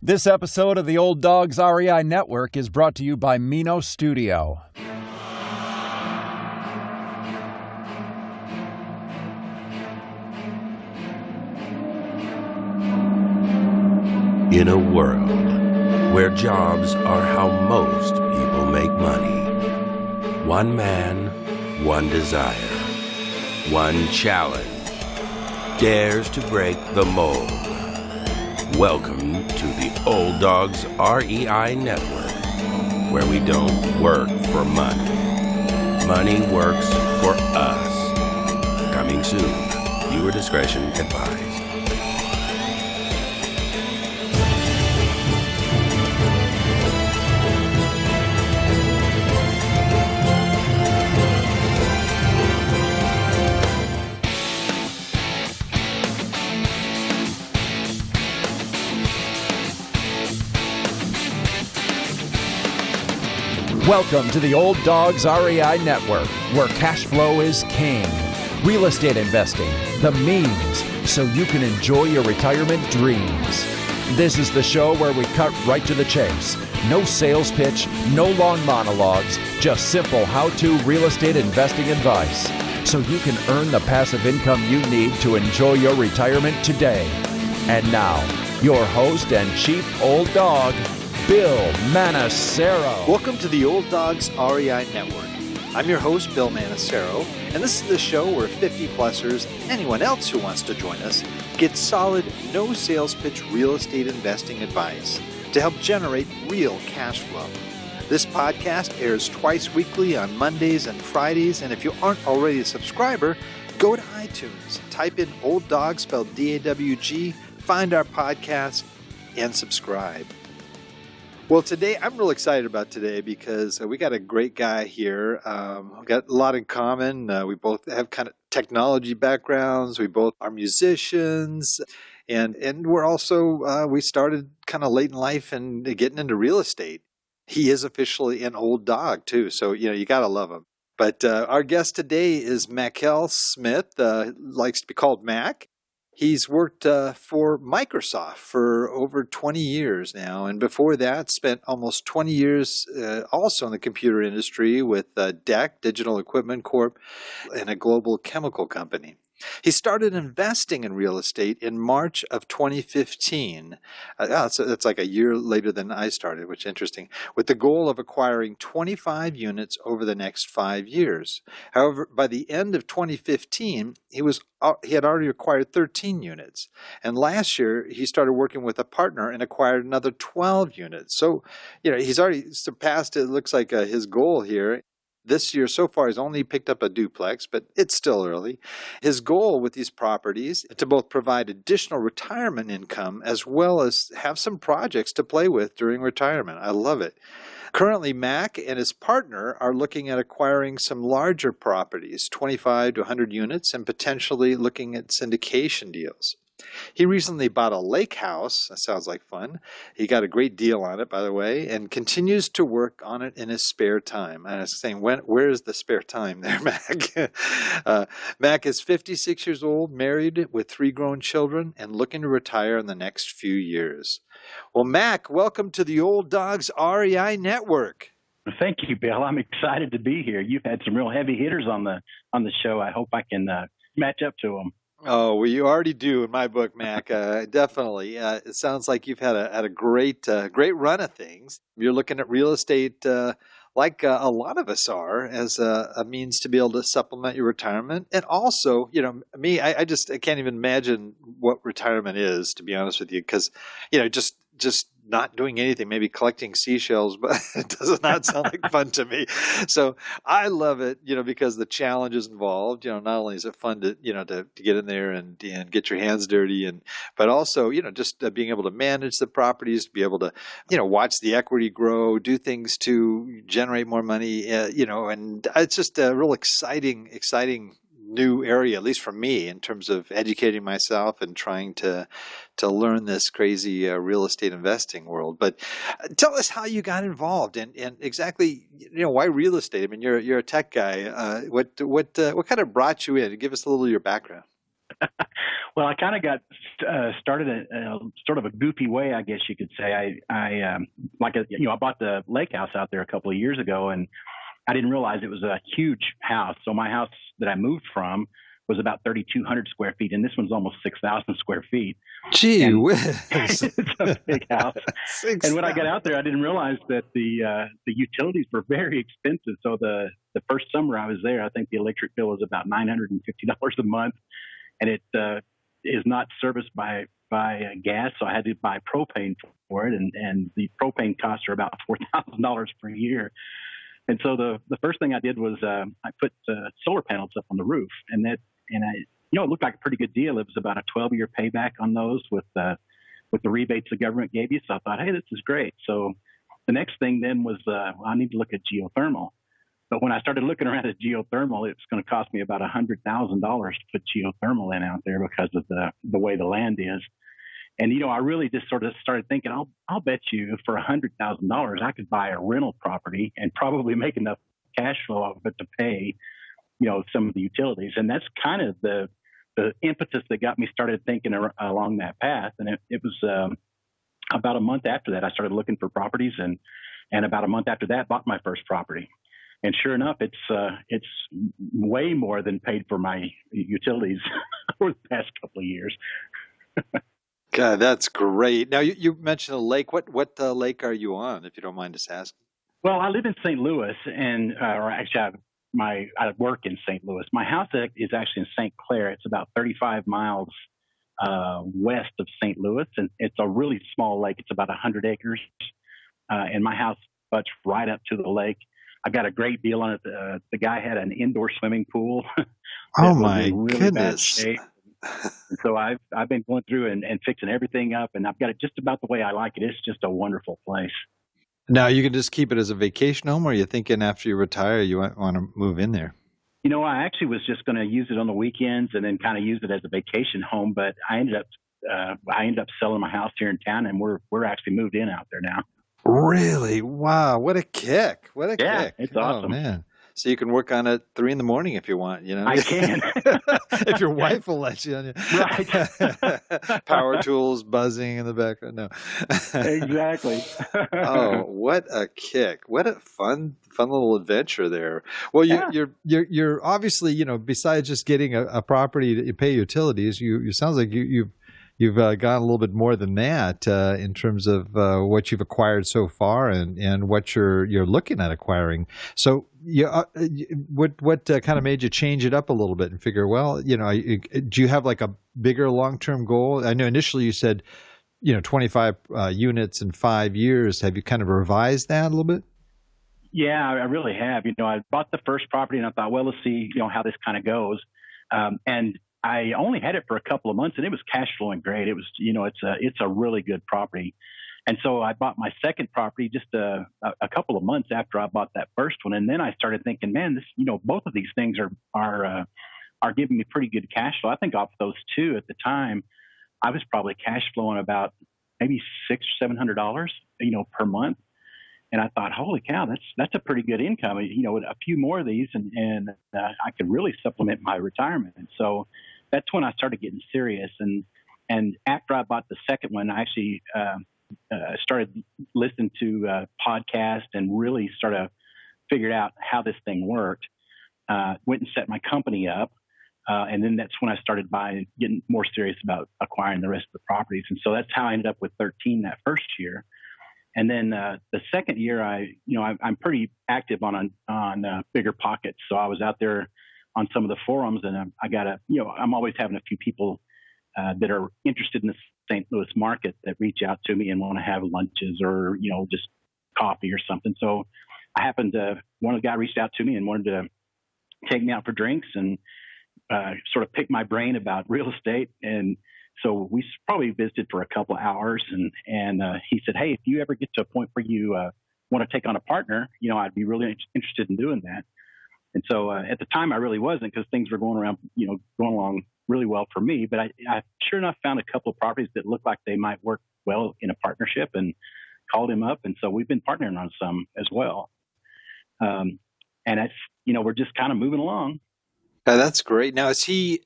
This episode of the Old Dawg's REI Network is brought to you by Mino Studio. In a world where jobs are how most people make money, one man, one desire, one challenge dares to break the mold. Welcome to the Old Dawg's REI Network, where we don't work for money. Money works for us. Coming soon. Viewer discretion advised. Welcome to the Old Dawg's REI Network, where cash flow is king. Real estate investing, the means, so you can enjoy your retirement dreams. This is the show where we cut right to the chase. No sales pitch, no long monologues, just simple how-to real estate investing advice, so you can earn the passive income you need to enjoy your retirement today. And now, your host and chief Old Dawg, Bill Manassero. Welcome to the Old Dawg's REI Network. I'm your host, Bill Manassero, and this is the show where 50-plussers and anyone else who wants to join us get solid, no sales pitch real estate investing advice to help generate real cash flow. This podcast airs twice weekly on Mondays and Fridays, and if you aren't already a subscriber, go to iTunes, type in Old Dawg, spelled D-A-W-G, find our podcast, and subscribe. Well, today, I'm real excited about today because we got a great guy here. We've got a lot in common. We both have kind of technology backgrounds. We both are musicians. And we're also, we started kind of late in life and getting into real estate. He is officially an old dog, too. So, you got to love him. But our guest today is Mackal Smith, likes to be called Mac. He's worked for Microsoft for over 20 years now, and before that spent almost 20 years also in the computer industry with DEC, Digital Equipment Corp, and a global chemical company. He started investing in real estate in March of 2015. That's like a year later than I started, which is interesting, with the goal of acquiring 25 units over the next 5 years. However, by the end of 2015, he had already acquired 13 units. And last year, he started working with a partner and acquired another 12 units. So, he's already surpassed, it looks like, his goal here. This year, so far, he's only picked up a duplex, but it's still early. His goal with these properties is to both provide additional retirement income as well as have some projects to play with during retirement. I love it. Currently, Mac and his partner are looking at acquiring some larger properties, 25 to 100 units, and potentially looking at syndication deals. He recently bought a lake house. That sounds like fun. He got a great deal on it, by the way, and continues to work on it in his spare time. And I was saying, where is the spare time there, Mac? Mac is 56 years old, married with 3 grown children, and looking to retire in the next few years. Well, Mac, welcome to the Old Dawg's REI Network. Thank you, Bill. I'm excited to be here. You've had some real heavy hitters on the show. I hope I can match up to them. Oh, well, you already do in my book, Mac. Definitely. It sounds like you've had a great run of things. You're looking at real estate like a lot of us are as a means to be able to supplement your retirement. And also, me, I can't even imagine what retirement is, to be honest with you, because, just not doing anything, maybe collecting seashells, but it does not sound like fun to me. So I love it, because the challenges involved, not only is it fun to get in there and get your hands dirty, but also, just being able to manage the properties, to be able to, watch the equity grow, do things to generate more money, and it's just a real exciting new area, at least for me, in terms of educating myself and trying to learn this crazy real estate investing world. But tell us how you got involved and exactly why real estate. I mean, you're a tech guy. What kind of brought you in? Give us a little of your background. Well, I kind of got started in a sort of a goofy way, I guess you could say. I bought the lake house out there a couple of years ago, and I didn't realize it was a huge house. So my house that I moved from was about 3,200 square feet, and this one's almost 6,000 square feet. Gee And whiz. it's a big house. And when I got out there, I didn't realize that the utilities were very expensive. So the first summer I was there, I think the electric bill was about $950 a month, and it is not serviced by gas, so I had to buy propane for it, and the propane costs are about $4,000 per year. And so the first thing I did was I put solar panels up on the roof, and it looked like a pretty good deal. It was about a 12-year payback on those with the rebates the government gave you. So I thought, hey, this is great. So the next thing then was I need to look at geothermal. But when I started looking around at geothermal, it's going to cost me about $100,000 to put geothermal in out there because of the way the land is. And, I really just sort of started thinking, I'll bet you for $100,000, I could buy a rental property and probably make enough cash flow off of it to pay, some of the utilities. And that's kind of the impetus that got me started thinking along that path. And it was about a month after that, I started looking for properties, and about a month after that, bought my first property. And sure enough, it's way more than paid for my utilities over the past couple of years. God, that's great. Now, you mentioned a lake. What lake are you on, if you don't mind us asking? Well, I live in St. Louis, and I work in St. Louis. My house is actually in St. Clair. It's about 35 miles west of St. Louis, and it's a really small lake. It's about 100 acres, and my house butts right up to the lake. I got a great deal on it. The guy had an indoor swimming pool. Oh my really goodness! And so I've been going through and fixing everything up, and I've got it just about the way I like it. It's just a wonderful place. Now, you can just keep it as a vacation home, or are you thinking after you retire you want to move in there? I actually was just going to use it on the weekends and then kind of use it as a vacation home, but I ended up selling my house here in town, and we're actually moved in out there now. Really? Wow! What a kick! Yeah, it's awesome. Oh, man. So you can work on it 3 a.m. if you want, I can. If your wife will let you. Right. Power tools buzzing in the background. No. Exactly. Oh, what a kick. What a fun little adventure there. Well, you're obviously, besides just getting a property to pay utilities, you sounds like you've gone a little bit more than that in terms of what you've acquired so far and what you're looking at acquiring. So, what kind of made you change it up a little bit and figure, well, do you have like a bigger long-term goal? I know initially you said, 25 units in 5 years. Have you kind of revised that a little bit? Yeah, I really have. I bought the first property and I thought, well, let's see, how this kind of goes. And I only had it for a couple of months, and it was cash flowing great. It was, it's a really good property. And so I bought my second property just a couple of months after I bought that first one. And then I started thinking, man, this, both of these things are giving me pretty good cash flow. I think off those two at the time, I was probably cash flowing about maybe $600 or $700, per month. And I thought, holy cow, that's a pretty good income. A few more of these, and I could really supplement my retirement. And so that's when I started getting serious. And after I bought the second one, I actually started listening to podcasts and really started figured out how this thing worked. Went and set my company up. And then that's when I started getting more serious about acquiring the rest of the properties. And so that's how I ended up with 13 that first year. And then the second year, I'm pretty active on Bigger Pockets. So I was out there on some of the forums, and I got I'm always having a few people that are interested in the St. Louis market that reach out to me and want to have lunches or just coffee or something. So I happened to one of the guys reached out to me and wanted to take me out for drinks and sort of pick my brain about real estate. And so we probably visited for a couple of hours, and he said, hey, if you ever get to a point where you want to take on a partner, I'd be really interested in doing that. And so at the time I really wasn't, because things were going along really well for me. But I sure enough found a couple of properties that looked like they might work well in a partnership, and called him up. And so we've been partnering on some as well. And that's, we're just kind of moving along. That's great. Now, is he,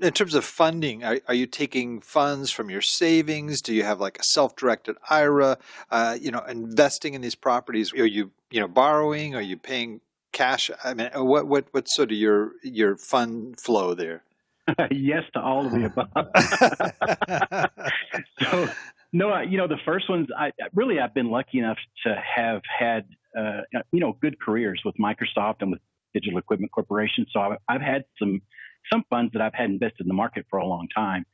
in terms of funding, are you taking funds from your savings? Do you have like a self-directed IRA? Investing in these properties, are you borrowing? Are you paying cash? I mean, what's sort of your fund flow there? Yes to all of the above. So, no, the first ones, I've been lucky enough to have had, good careers with Microsoft and with Digital Equipment Corporation. So I've had some funds that I've had invested in the market for a long time.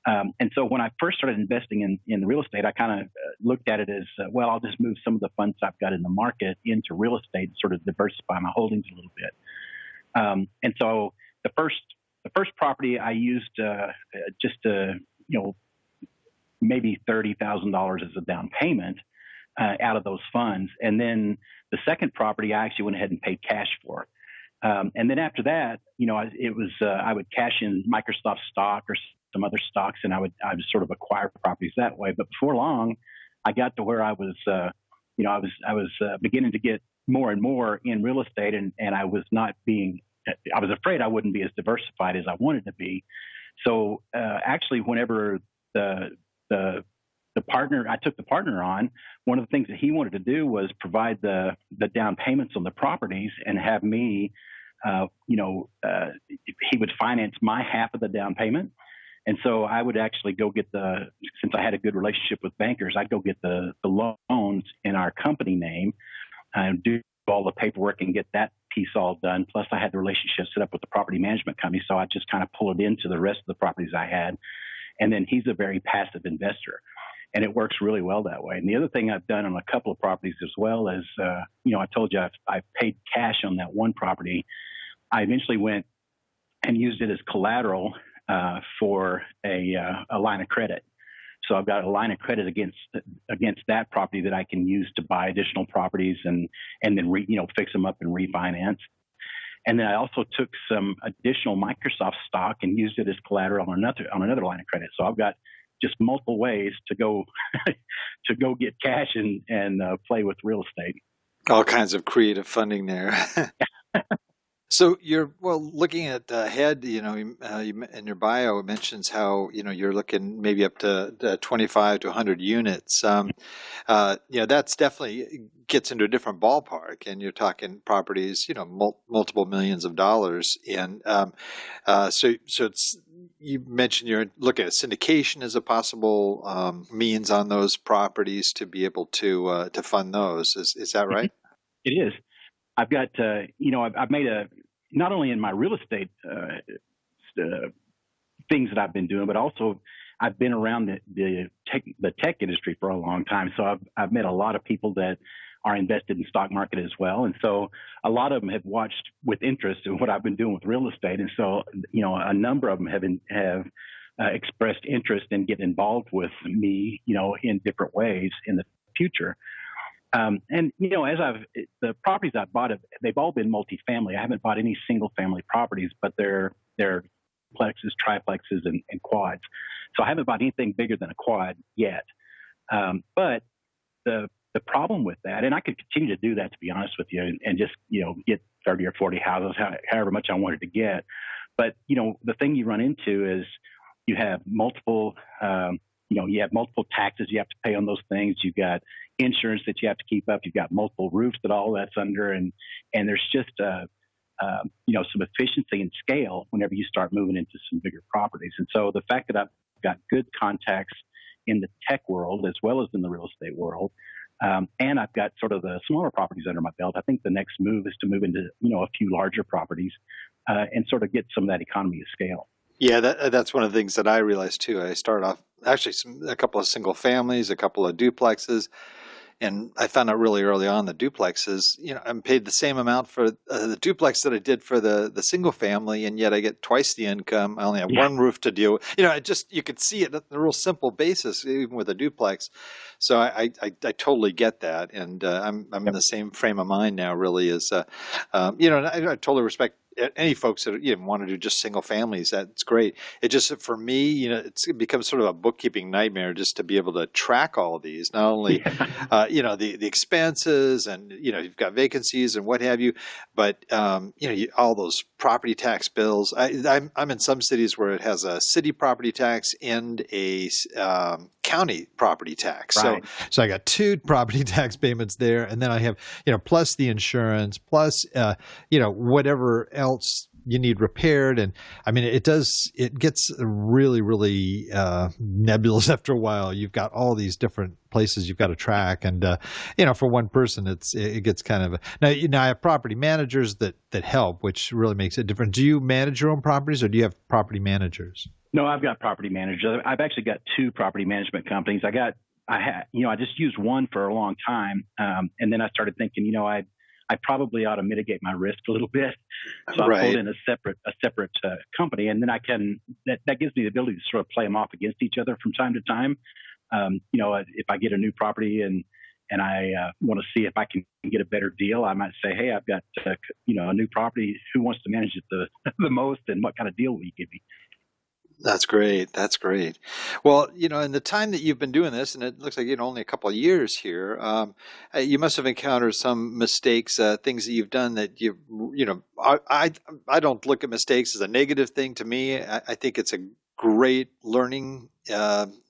And so when I first started investing in real estate, I kind of looked at it as, I'll just move some of the funds I've got in the market into real estate and sort of diversify my holdings a little bit. And so the first property I used just to, maybe $30,000 as a down payment out of those funds. And then the second property I actually went ahead and paid cash for. And then after that, I would cash in Microsoft stock or some other stocks, and I would sort of acquire properties that way. But before long, I got to where I was beginning to get more and more in real estate, and I was afraid I wouldn't be as diversified as I wanted to be. So actually, whenever the partner, I took the partner on, one of the things that he wanted to do was provide the down payments on the properties and have me, he would finance my half of the down payment. And so I would actually go get since I had a good relationship with bankers, I'd go get the loans in our company name and do all the paperwork and get that piece all done. Plus I had the relationship set up with the property management company. So I just kind of pull it into the rest of the properties I had. And then he's a very passive investor. And it works really well that way. And the other thing I've done on a couple of properties as well is, I told you I paid cash on that one property. I eventually went and used it as collateral for a line of credit. So I've got a line of credit against that property that I can use to buy additional properties and then fix them up and refinance. And then I also took some additional Microsoft stock and used it as collateral on another line of credit. So I've got just multiple ways to go get cash and play with real estate. All kinds of creative funding there. So you're looking at ahead. In your bio it mentions how you're looking maybe up to 25 to 100 units. That's definitely gets into a different ballpark, and you're talking properties, multiple millions of dollars. And so it's, you mentioned you're looking at syndication as a possible means on those properties to be able to fund those. Is that right? It is. I've got, I've made not only in my real estate things that I've been doing, but also I've been around the tech industry for a long time. So I've met a lot of people that are invested in the stock market as well. And so a lot of them have watched with interest in what I've been doing with real estate. And so, a number of them have expressed interest in getting involved with me, in different ways in the future. And the properties I've bought, they've all been multifamily. I haven't bought any single family properties, but they're plexes, triplexes, and quads. So I haven't bought anything bigger than a quad yet. But the problem with that, and I could continue to do that, to be honest with you, and just, get 30 or 40 houses, however much I wanted to get. But, the thing you run into is you have multiple, you have multiple taxes you have to pay on those things. You've got insurance that you have to keep up. You've got multiple roofs that all that's under, and there's just some efficiency and scale whenever you start moving into some bigger properties. And so the fact that I've got good contacts in the tech world as well as in the real estate world, and I've got sort of the smaller properties under my belt, I think the next move is to move into a few larger properties and sort of get some of that economy of scale. Yeah, that's one of the things that I realized too. I started off actually a couple of single families, a couple of duplexes, and I found out really early on the duplexes, I'm paid the same amount for the duplex that I did for the single family, and yet I get twice the income. I only have one roof to deal with. You could see it on a real simple basis, even with a duplex. So I totally get that, and I'm in the same frame of mind now. Really, as and I totally respect any folks that want to do just single families, that's great. It just, for me, it becomes sort of a bookkeeping nightmare just to be able to track all of these, not only, the expenses and, you've got vacancies and what have you, but, all those property tax bills. I'm in some cities where it has a city property tax and a county property tax. Right. So I got 2 property tax payments there, and then I have, plus the insurance, plus, whatever else you need repaired. And I mean, it gets really, really nebulous after a while. You've got all these different places you've got to track. And, for one person, it gets kind of now I have property managers that help, which really makes it different. Do you manage your own properties, or do you have property managers? No, I've got property managers. I've actually got 2 property management companies. I just used one for a long time. And then I started thinking, I probably ought to mitigate my risk a little bit. So I pulled in a separate company, and then that gives me the ability to sort of play them off against each other from time to time. If I get a new property and I want to see if I can get a better deal, I might say, hey, I've got a new property. Who wants to manage it the most, and what kind of deal will you give me? That's great. That's great. Well, in the time that you've been doing this, and it looks like only a couple of years here, you must have encountered some mistakes, things that you've done that I don't look at mistakes as a negative thing. To me, I think it's a great learning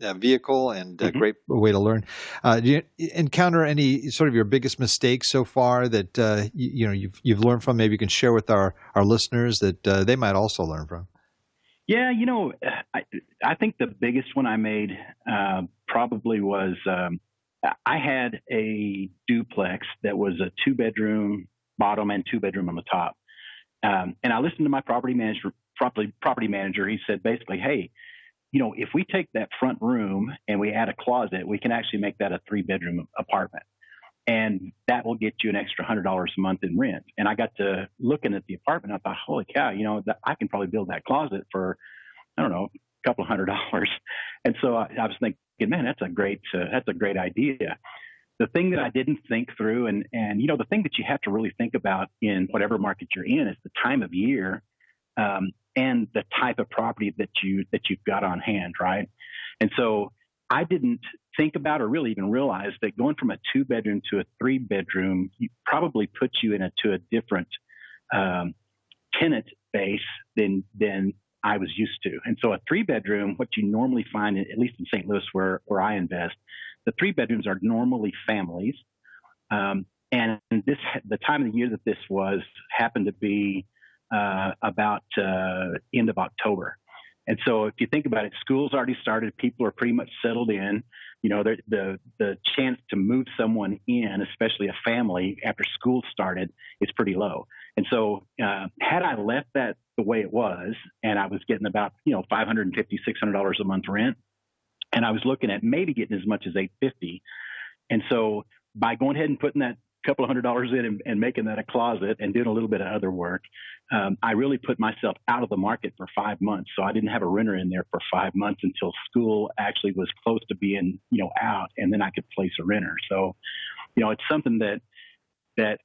vehicle and a great way to learn. Do you encounter any sort of your biggest mistakes so far that you've learned from? Maybe you can share with our listeners that they might also learn from. Yeah, I think the biggest one I made probably was I had a duplex that was a 2-bedroom bottom and 2-bedroom on the top. And I listened to my property manager. He said basically, hey, if we take that front room and we add a closet, we can actually make that a 3-bedroom apartment. And that will get you an extra $100 a month in rent. And I got to looking at the apartment. I thought, holy cow, I can probably build that closet for, I don't know, a couple of $100. And so I was thinking, man, that's a great idea. The thing that I didn't think through, and the thing that you have to really think about in whatever market you're in, is the time of year and the type of property that you've got on hand, right? And so I didn't think about or really even realize that going from a 2-bedroom to a 3-bedroom probably puts you into a different tenant base than I was used to. And so a 3-bedroom, what you normally find, at least in St. Louis where I invest, the 3-bedrooms are normally families. And the time of the year that this happened to be about end of October. And so if you think about it, school's already started. People are pretty much settled in. The chance to move someone in, especially a family, after school started, is pretty low. And so had I left that the way it was, and I was getting about $550, $600 a month rent, and I was looking at maybe getting as much as $850. And so by going ahead and putting that couple of $100 in and making that a closet and doing a little bit of other work, I really put myself out of the market for 5 months. So I didn't have a renter in there for 5 months until school actually was close to being, out, and then I could place a renter. So, it's something that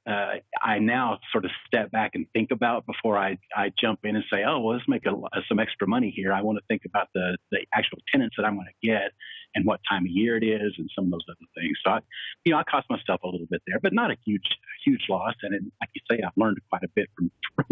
I now sort of step back and think about before I jump in and say, oh, well, let's make some extra money here. I want to think about the actual tenants that I'm going to get and what time of year it is and some of those other things. So, I cost myself a little bit there, but not a huge loss. And like you say, I've learned quite a bit from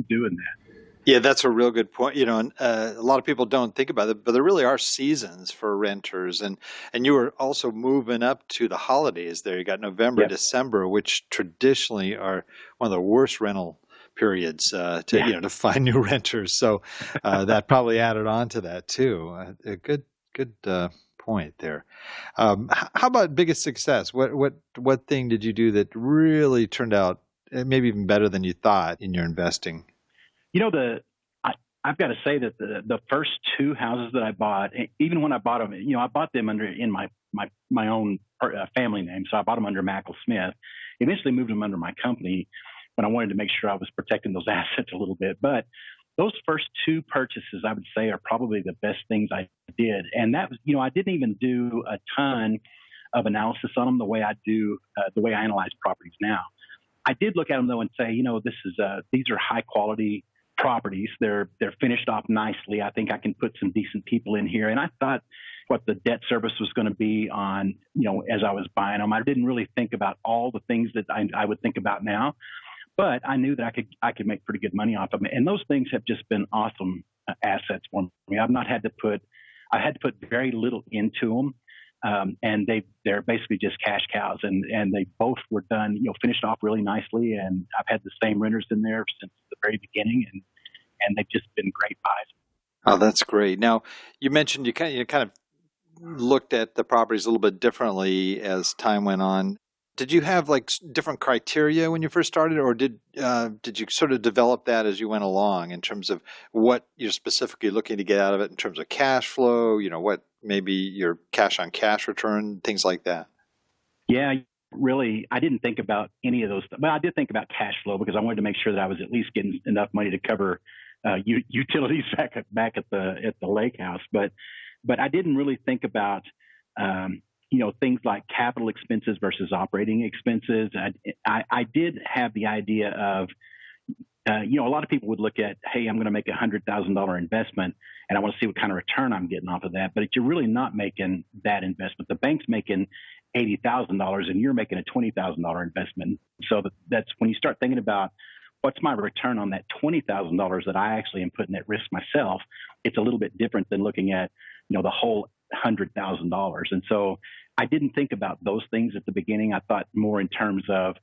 doing that. Yeah, that's a real good point. And a lot of people don't think about it, but there really are seasons for renters. And you were also moving up to the holidays there. You got November, December, which traditionally are one of the worst rental periods to find new renters. So that probably added on to that too. A good point there. How about biggest success? What thing did you do that really turned out maybe even better than you thought in your investing? I've got to say that the first 2 houses that I bought, even when I bought them, I bought them in my own family name. So I bought them under Mackal Smith. Eventually moved them under my company when I wanted to make sure I was protecting those assets a little bit. But those first 2 purchases, I would say, are probably the best things I did. And that was, I didn't even do a ton of analysis on them the way I analyze properties now. I did look at them though and say, these are high quality properties. They're finished off nicely. I think I can put some decent people in here. And I thought what the debt service was going to be on, as I was buying them. I didn't really think about all the things that I would think about now, but I knew that I could make pretty good money off of them. And those things have just been awesome assets for me. I had to put very little into them. And they're basically just cash cows, and they both were done, finished off really nicely. And I've had the same renters in there since the very beginning, and they've just been great buys. Oh, that's great. Now, you mentioned you kind of looked at the properties a little bit differently as time went on. Did you have like different criteria when you first started, or did you sort of develop that as you went along in terms of what you're specifically looking to get out of it in terms of cash flow, what maybe your cash on cash return, things like that? Yeah, really, I didn't think about any of those. Well, I did think about cash flow because I wanted to make sure that I was at least getting enough money to cover utilities back at the lake house. But I didn't really think about things like capital expenses versus operating expenses. I did have the idea of, a lot of people would look at, hey, I'm going to make $100,000 investment and I want to see what kind of return I'm getting off of that. But you're really not making that investment. The bank's making $80,000 and you're making a $20,000 investment. So that's when you start thinking about what's my return on that $20,000 that I actually am putting at risk myself. It's a little bit different than looking at, the whole $100,000. And so I didn't think about those things at the beginning. I thought more in terms of,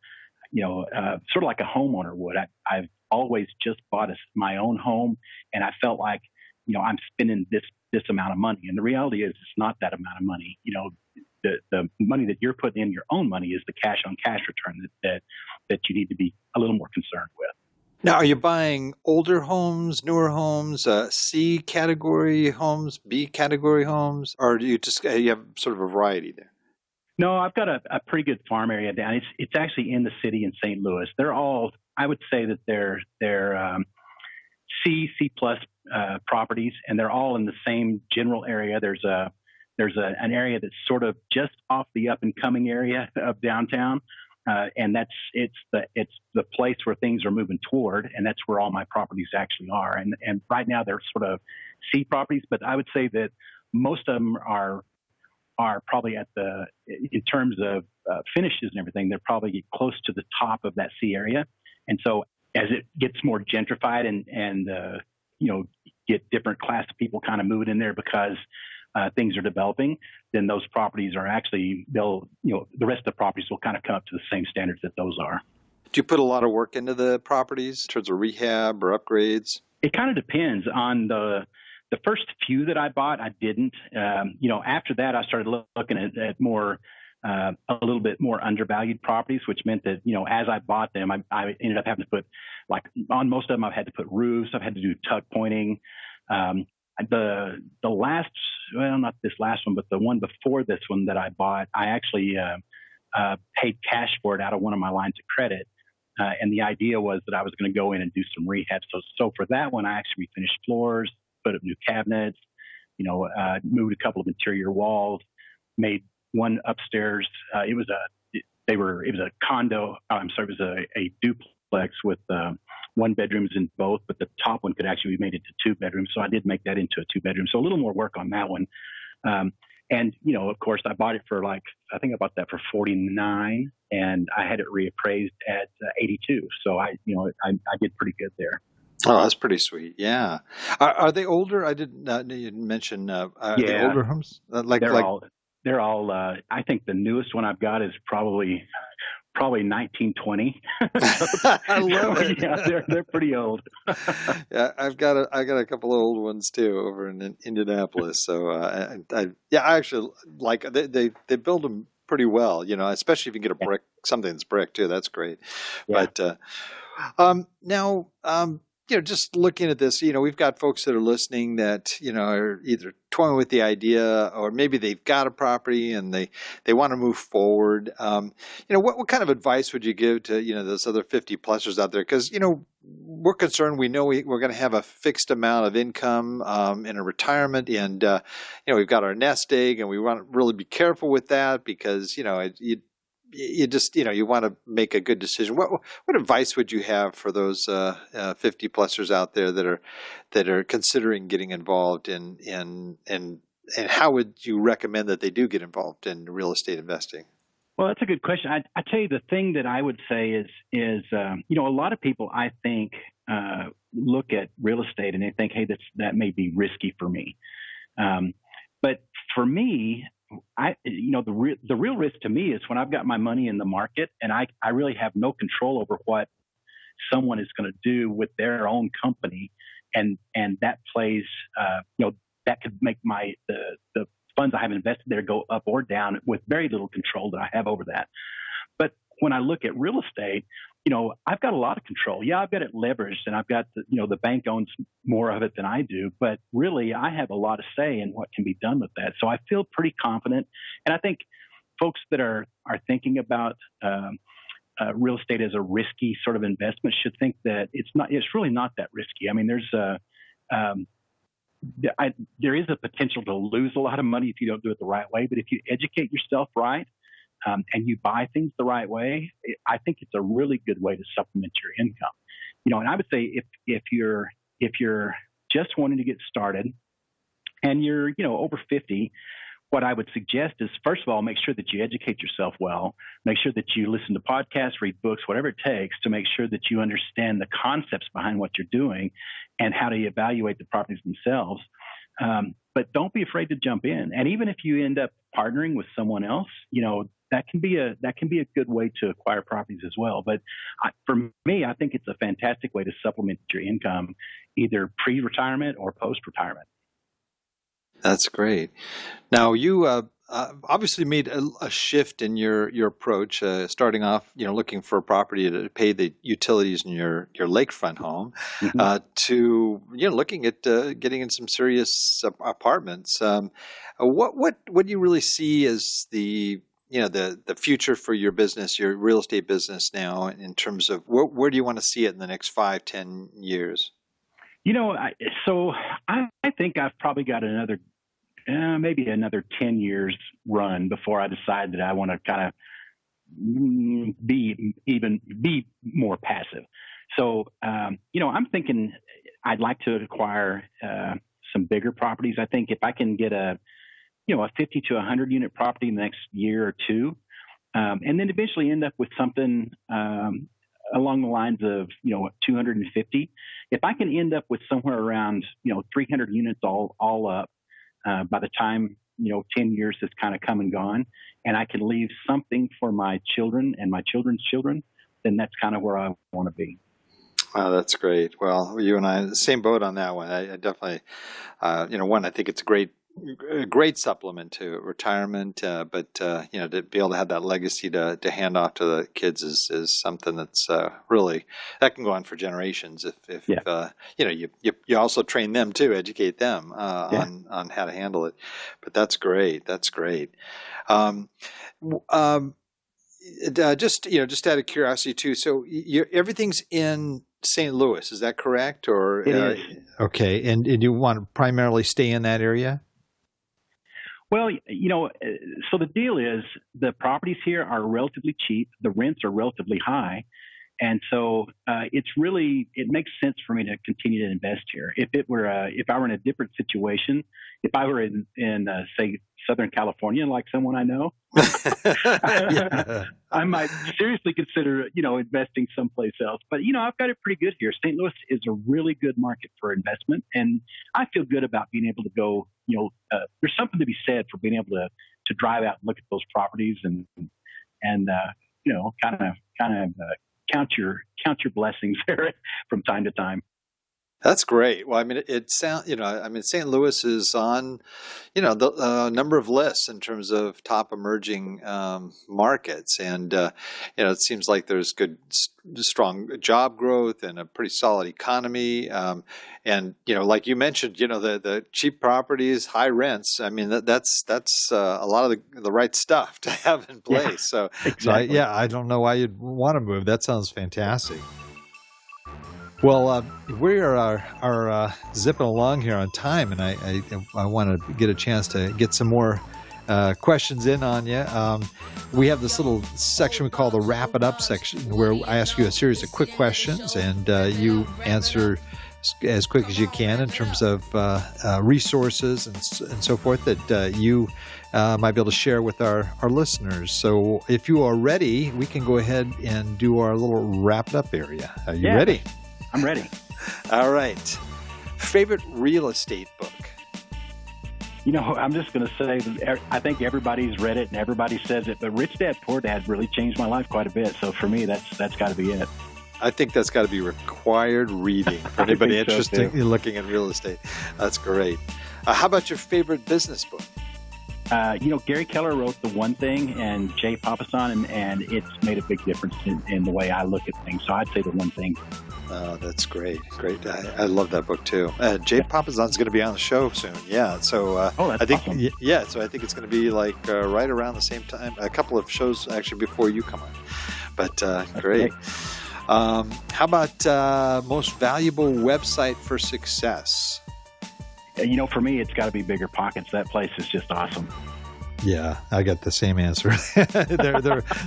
sort of like a homeowner would. I've always just bought my own home, and I felt like, I'm spending this amount of money. And the reality is it's not that amount of money. The money that you're putting in, your own money, is the cash on cash return that you need to be a little more concerned with. Now, are you buying older homes, newer homes, C category homes, B category homes, or do you have sort of a variety there? No, I've got a pretty good farm area down. It's actually in the city in St. Louis. They're all, I would say that they're C plus properties, and they're all in the same general area. There's an area that's sort of just off the up and coming area of downtown. And it's the place where things are moving toward, and that's where all my properties actually are. And right now they're sort of C properties, but I would say that most of them are probably in terms of finishes and everything, they're probably close to the top of that C area. And so as it gets more gentrified and get different class of people kind of moving in there because things are developing, then those properties are actually, the rest of the properties will kind of come up to the same standards that those are. Do you put a lot of work into the properties in terms of rehab or upgrades? It kind of depends on the first few that I bought. I didn't. After that, I started looking at more, a little bit more undervalued properties, which meant that, as I bought them, I ended up having to put, like, on most of them, I've had to put roofs. I've had to do tuck pointing. The last, well, not this last one, but the one before this one that I bought, I actually paid cash for it out of one of my lines of credit. And the idea was that I was going to go in and do some rehab. So for that one, I actually finished floors, put up new cabinets, moved a couple of interior walls, made one upstairs. It was a condo. It was a duplex with 1 bedrooms in both, but the top one could actually be made into 2 bedrooms. So I did make that into a 2 bedroom. So a little more work on that one. And, of course, I bought it for I think I bought that for $49, and I had it reappraised at $82. So I did pretty good there. Oh, that's pretty sweet. Yeah. Are they older? I didn't you didn't mention, are they older homes? They're all, I think the newest one I've got is probably 1920. I love it. Yeah, they're pretty old. Yeah, I got a couple of old ones too over in Indianapolis. So I actually like they build them pretty well. Especially if you get a brick, something that's brick too. That's great. Yeah. But now. Just looking at this, we've got folks that are listening that, are either toying with the idea, or maybe they've got a property and they want to move forward. What kind of advice would you give to, those other 50-plussers out there? Because, we're concerned. We know we're going to have a fixed amount of income in a retirement, and, we've got our nest egg, and we want to really be careful with that because, you just, you want to make a good decision. What advice would you have for those 50 plusers out there that are considering getting involved and how would you recommend that they do get involved in real estate investing? Well, that's a good question. I tell you, the thing that I would say is a lot of people, I think, look at real estate and they think, hey, that may be risky for me. But for me, the real risk to me is when I've got my money in the market and I really have no control over what someone is going to do with their own company, and that plays, that could make the funds I have invested there go up or down with very little control that I have over that. But when I look at real estate, I've got a lot of control. Yeah, I've got it leveraged, and I've got the bank owns more of it than I do. But really, I have a lot of say in what can be done with that. So I feel pretty confident, and I think folks that are thinking about real estate as a risky sort of investment should think that it's not. It's really not that risky. I mean, there is a potential to lose a lot of money if you don't do it the right way. But if you educate yourself right, and you buy things the right way, I think it's a really good way to supplement your income. And I would say if you're just wanting to get started and you're over 50, what I would suggest is, first of all, make sure that you educate yourself well. Make sure that you listen to podcasts, read books, whatever it takes to make sure that you understand the concepts behind what you're doing and how to evaluate the properties themselves. But don't be afraid to jump in. And even if you end up partnering with someone else, that can be a good way to acquire properties as well. But for me, I think it's a fantastic way to supplement your income, either pre-retirement or post-retirement. That's great. Now, you obviously made a shift in your approach, starting off, looking for a property to pay the utilities in your lakefront home, to looking at getting in some serious apartments. What do you really see as the future for your business, your real estate business now, in terms of where do you want to see it in the next 5-10 years? So I think I've probably got maybe another 10 years run before I decide that I want to kind of be more passive. So, I'm thinking I'd like to acquire some bigger properties. I think if I can get a 50 to 100 unit property in the next year or two, and then eventually end up with something along the lines of 250. If I can end up with somewhere around 300 units all up by the time 10 years has kind of come and gone, and I can leave something for my children and my children's children, then that's kind of where I want to be. Wow, that's great. Well, you and I, same boat on that one. I definitely, I think it's a great supplement to retirement, but to be able to have that legacy to hand off to the kids is something that's really, that can go on for generations. If you also train them too, educate them on how to handle it. But that's great. That's great. Just out of curiosity too. So everything's in St. Louis, is that correct? Or it is. Okay, and you want to primarily stay in that area? Well, so the deal is the properties here are relatively cheap. The rents are relatively high. And so it makes sense for me to continue to invest here. If I were in a different situation, if I were in say, Southern California, like someone I know, I might seriously consider, investing someplace else. But, I've got it pretty good here. St. Louis is a really good market for investment. And I feel good about being able to go, there's something to be said for being able to drive out and look at those properties and kind of count your blessings there from time to time. That's great. Well, I mean, St. Louis is on, the number of lists in terms of top emerging markets, and it seems like there's good, strong job growth and a pretty solid economy. And like you mentioned, the cheap properties, high rents. I mean, that's a lot of the right stuff to have in place. Yeah, so, exactly. I don't know why you'd want to move. That sounds fantastic. Well, we are zipping along here on time, and I want to get a chance to get some more questions in on you. We have this little section we call the Wrap It Up section, where I ask you a series of quick questions, and you answer as quick as you can in terms of resources and so forth that you might be able to share with our listeners. So if you are ready, we can go ahead and do our little Wrap It Up area. Are you ready? I'm ready. All right. Favorite real estate book? I'm just going to say that I think everybody's read it and everybody says it, but Rich Dad Poor Dad really changed my life quite a bit. So for me, that's got to be it. I think that's got to be required reading for anybody interested in looking at real estate. That's great. How about your favorite business book? Gary Keller wrote The One Thing and Jay Papasan, and it's made a big difference in the way I look at things. So I'd say The One Thing. Oh, that's great. Great. I love that book too. Jay Papasan's going to be on the show soon. Yeah. So that's I think, awesome. Yeah. So I think it's going to be like right around the same time, a couple of shows actually before you come on. But great. How about most valuable website for success? For me, it's got to be Bigger Pockets. That place is just awesome. Yeah, I got the same answer.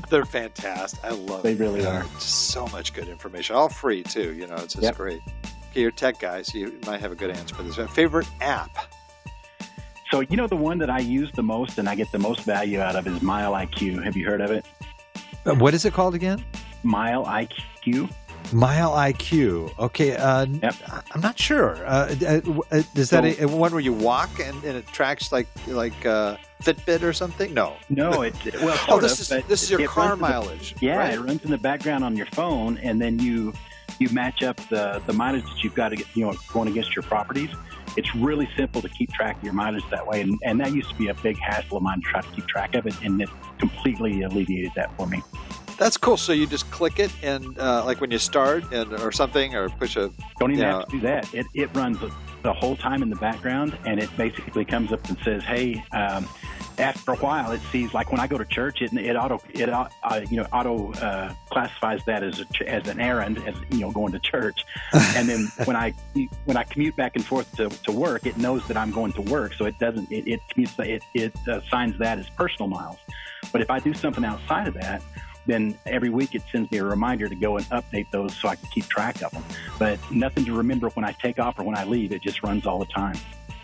they're fantastic. I love They really are. Just so much good information, all free too. It's just great. Okay, you're tech guys. You might have a good answer for this. Favorite app? So the one that I use the most and I get the most value out of is Mile IQ. Have you heard of it? What is it called again? Mile IQ. Mile IQ. Okay. Yep. I'm not sure. Is that a one where you walk and it tracks like Fitbit or something? No. No. This is your car mileage. Right? It runs in the background on your phone, and then you match up the mileage that you've got to get, going against your properties. It's really simple to keep track of your mileage that way, and that used to be a big hassle of mine to try to keep track of it, and it completely alleviated that for me. That's cool. So you just click it, and like when you start, or something, or push a. Don't even have to do that. It runs the whole time in the background, and it basically comes up and says, "Hey." After a while, it sees, like when I go to church, it auto classifies that as an errand, as going to church, and then when I commute back and forth to work, it knows that I'm going to work, so it doesn't it assigns that as personal miles. But if I do something outside of that, then every week it sends me a reminder to go and update those so I can keep track of them. But nothing to remember when I take off or when I leave. It just runs all the time.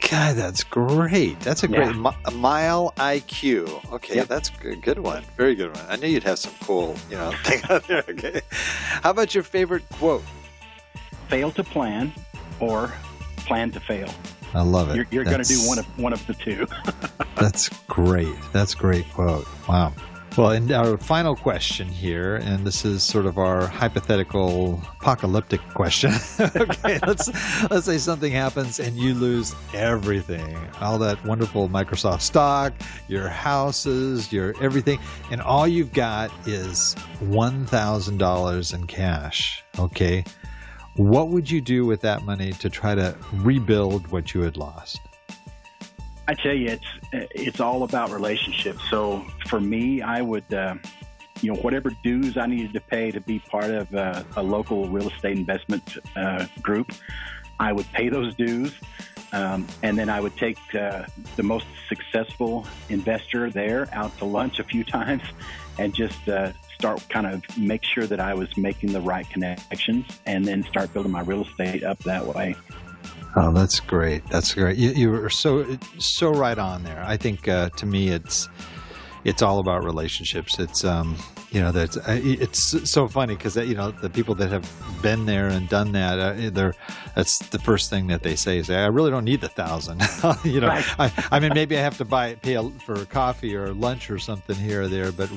God, that's great. That's a great Mile IQ. Okay, That's a good one. Very good one. I knew you'd have some cool, thing out there. Okay. How about your favorite quote? Fail to plan, or plan to fail. I love it. You're going to do one of the two. That's great. That's a great quote. Wow. Well, and our final question here, and this is sort of our hypothetical apocalyptic question. Okay, let's say something happens and you lose everything, all that wonderful Microsoft stock, your houses, your everything, and all you've got is $1,000 in cash. Okay, what would you do with that money to try to rebuild what you had lost? I tell you, it's all about relationships. So for me, I would, whatever dues I needed to pay to be part of a local real estate investment group, I would pay those dues. And then I would take the most successful investor there out to lunch a few times and just start kind of make sure that I was making the right connections, and then start building my real estate up that way. Oh, that's great. That's great. You were so right on there. I think to me, it's all about relationships. It's it's so funny because the people that have been there and done that, that's the first thing that they say is, I really don't need the $1,000. Right. I mean, maybe I have to pay for coffee or lunch or something here or there, but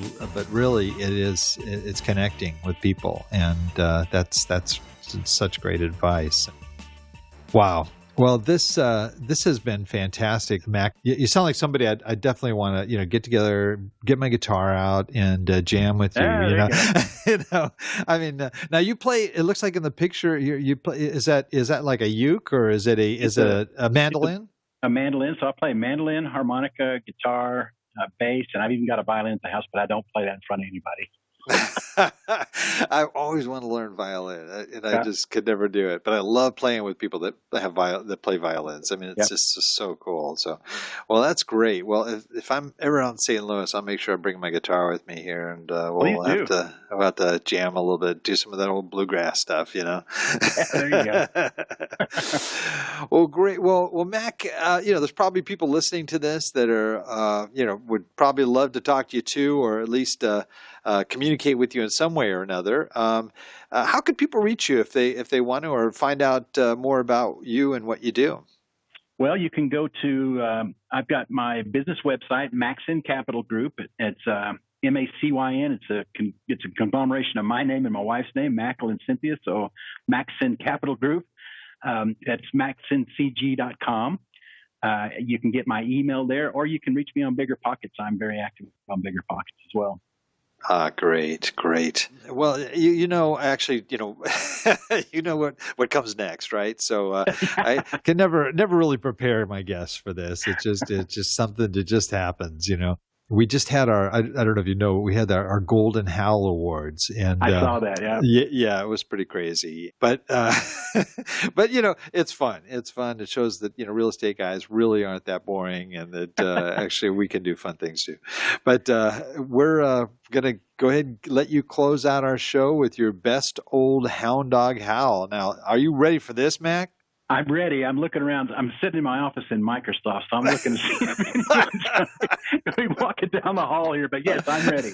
really it's connecting with people, and that's such great advice. Wow. Well, this has been fantastic, Mac. You sound like somebody I definitely want to get together, get my guitar out, and jam with you. I mean, now you play. It looks like in the picture you play. Is that like a uke, or is it a mandolin? A mandolin. So I play mandolin, harmonica, guitar, bass, and I've even got a violin at the house, but I don't play that in front of anybody. I've always wanted to learn violin, and I just could never do it. But I love playing with people that play violins. I mean, it's just so cool. So, well, that's great. Well, if I'm ever out in St. Louis, I'll make sure I bring my guitar with me here, and we'll have to jam a little bit, do some of that old bluegrass stuff. Yeah, there you go. Well, great. Well, Mac, there's probably people listening to this that are, would probably love to talk to you too, or at least communicate with you in some way or another. How could people reach you if they want to, or find out more about you and what you do? Well, you can go to, I've got my business website, Maxin Capital Group. It's MACYN. It's a conglomeration of my name and my wife's name, Mackal and Cynthia. So Maxin Capital Group. That's maxincg.com. You can get my email there, or you can reach me on Bigger Pockets. I'm very active on Bigger Pockets as well. Great. Well, you know what comes next, right? So I can never really prepare my guests for this. It's just something that just happens, We just had I don't know if you know, we had our Golden Howl Awards, and I saw that. Yeah, it was pretty crazy, but but it's fun. It's fun. It shows that real estate guys really aren't that boring, and that actually we can do fun things too. But we're gonna go ahead and let you close out our show with your best old hound dog howl. Now, are you ready for this, Mac? I'm ready. I'm looking around. I'm sitting in my office in Microsoft, so I'm looking to see if anyone's going to be walking down the hall here. But yes, I'm ready.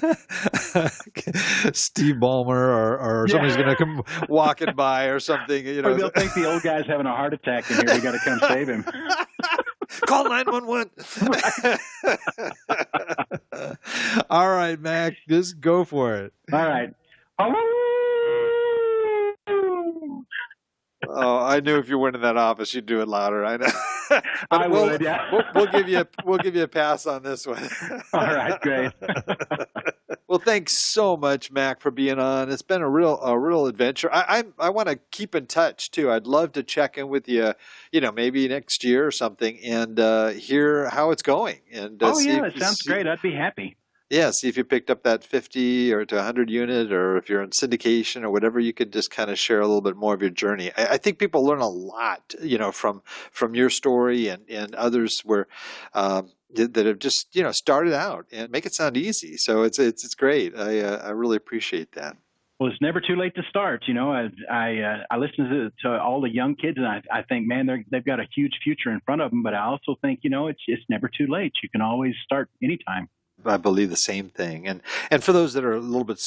Steve Ballmer or somebody's going to come walking by or something. Or they'll think the old guy's having a heart attack in here. We got to come save him. Call 911. All right, Mac, just go for it. All right. Oh, I knew if you went in that office, you'd do it louder. I know. I would, yeah. We'll give you a pass on this one. All right, great. Well, thanks so much, Mac, for being on. It's been a real adventure. I want to keep in touch too. I'd love to check in with you, maybe next year or something, and hear how it's going. And that sounds great. I'd be happy. Yeah, see if you picked up that 50 or to 100 unit, or if you're in syndication or whatever, you could just kind of share a little bit more of your journey. I think people learn a lot, from your story and others where that have just started out and make it sound easy. So it's great. I really appreciate that. Well, it's never too late to start. I listen to all the young kids, and I think, man, they've got a huge future in front of them. But I also think, it's never too late. You can always start anytime. I believe the same thing. And for those that are a little bit,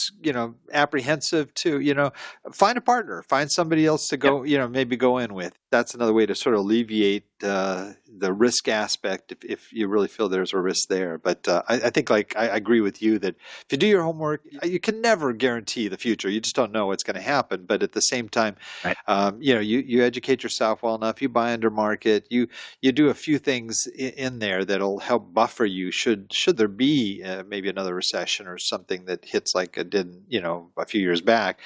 apprehensive too, find a partner, find somebody else to go, maybe go in with. That's another way to sort of alleviate the risk aspect if you really feel there's a risk there. But I think I agree with you that if you do your homework, you can never guarantee the future. You just don't know what's going to happen. But at the same time, right. You educate yourself well enough, you buy under market, you do a few things in there that'll help buffer you should there be maybe another recession or something that hits like it did, a few years back.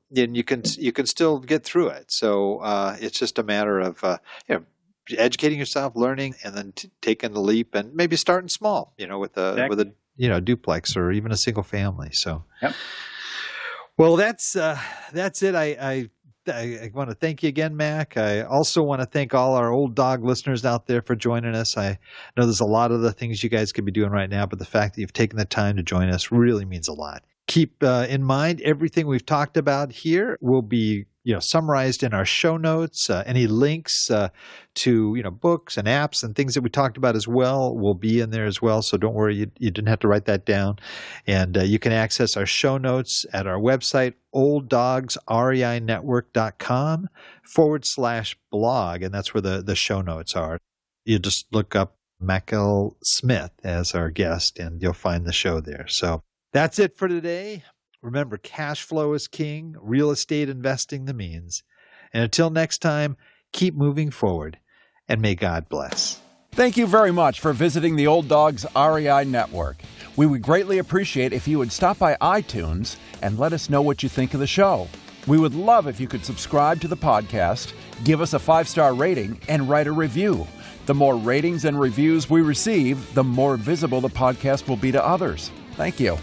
Then you can still get through it. So it's just a matter of educating yourself, learning, and then taking the leap, and maybe starting small. With a duplex or even a single family. So, yep. Well, that's it. I want to thank you again, Mac. I also want to thank all our Old Dog listeners out there for joining us. I know there's a lot of the things you guys could be doing right now, but the fact that you've taken the time to join us really means a lot. Keep in mind, everything we've talked about here will be summarized in our show notes. Any links to books and apps and things that we talked about as well will be in there as well. So don't worry, you didn't have to write that down. And you can access our show notes at our website, olddogsreinetwork.com/blog, and that's where the show notes are. You just look up Mackal Smith as our guest, and you'll find the show there. So that's it for today. Remember, cash flow is king, real estate investing the means. And until next time, keep moving forward, and may God bless. Thank you very much for visiting the Old Dogs REI Network. We would greatly appreciate if you would stop by iTunes and let us know what you think of the show. We would love if you could subscribe to the podcast, give us a 5-star rating, and write a review. The more ratings and reviews we receive, the more visible the podcast will be to others. Thank you.